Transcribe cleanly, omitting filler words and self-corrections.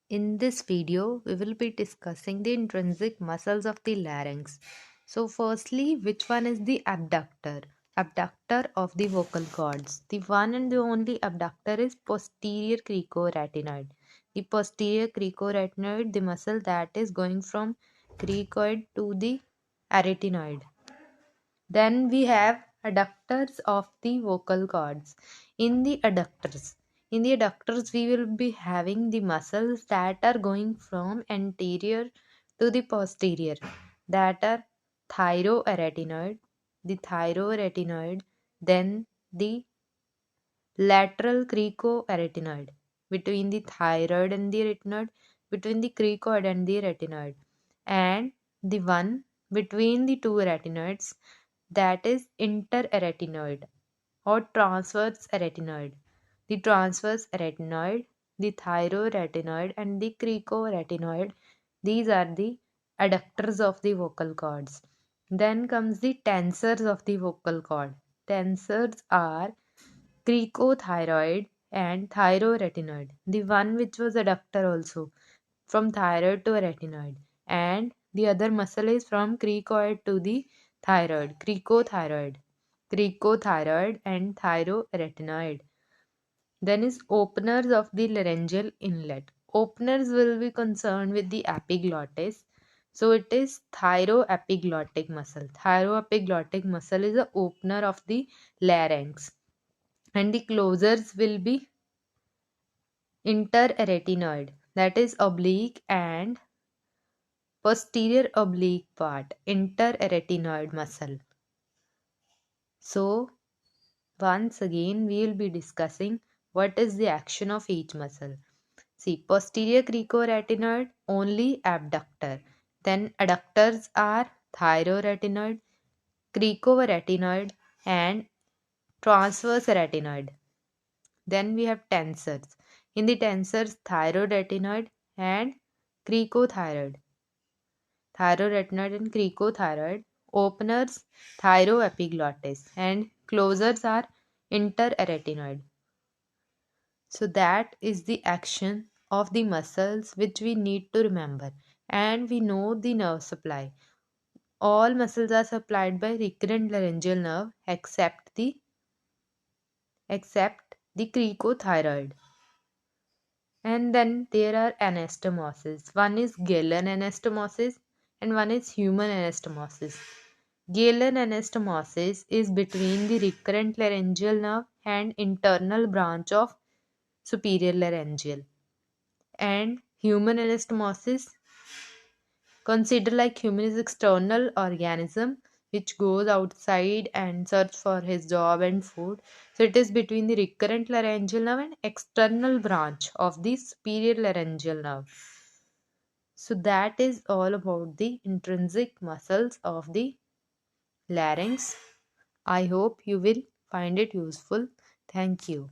In this video, we will be discussing the intrinsic muscles of the larynx. So, firstly, which one is the abductor? Abductor of the vocal cords. The one and the only abductor is posterior cricoretinoid. The posterior cricoretinoid, the muscle that is going from cricoid to the arytenoid. Then we have adductors of the vocal cords. In the adductors, we will be having the muscles that are going from anterior to the posterior, that are thyroarytenoid, then the lateral cricoarytenoid, between the thyroid and the retinoid, between the cricoid and the retinoid, and the one between the two retinoids, that is interarytenoid or transverse arytenoid. The transverse arytenoid, the thyroarytenoid, and the cricoarytenoid, these are the adductors of the vocal cords. Then comes the tensors of the vocal cord. Tensors are cricothyroid and thyroretinoid, the one which was adductor also, from thyroid to retinoid, and the other muscle is from cricoid to the thyroid, cricothyroid and thyroretinoid. Then is openers of the laryngeal inlet. Openers will be concerned with the epiglottis. So it is thyroepiglottic muscle. Thyroepiglottic muscle is the opener of the larynx, and the closers will be interarytenoid, that is oblique and posterior oblique part, interarytenoid muscle. So once again we will be discussing what is the action of each muscle. See, posterior cricoretinoid only abductor, then adductors are thyroretinoid, cricoretinoid, and transverse retinoid. Then we have tensors. In the tensors, thyroretinoid and cricothyroid. Thyroretinoid and cricothyroid. Openers, thyroepiglottis, and closers are interarytenoid. So that is the action of the muscles which we need to remember. And we know the nerve supply. All muscles are supplied by recurrent laryngeal nerve except the cricothyroid. And then there are anastomosis. One is Galen anastomosis and one is human anastomosis. Galen anastomosis is between the recurrent laryngeal nerve and internal branch of superior laryngeal. And human anastomosis, consider like human is external organism which goes outside and search for his job and food. So it is between the recurrent laryngeal nerve and external branch of the superior laryngeal nerve. So that is all about the intrinsic muscles of the larynx. I hope you will find it useful. Thank you.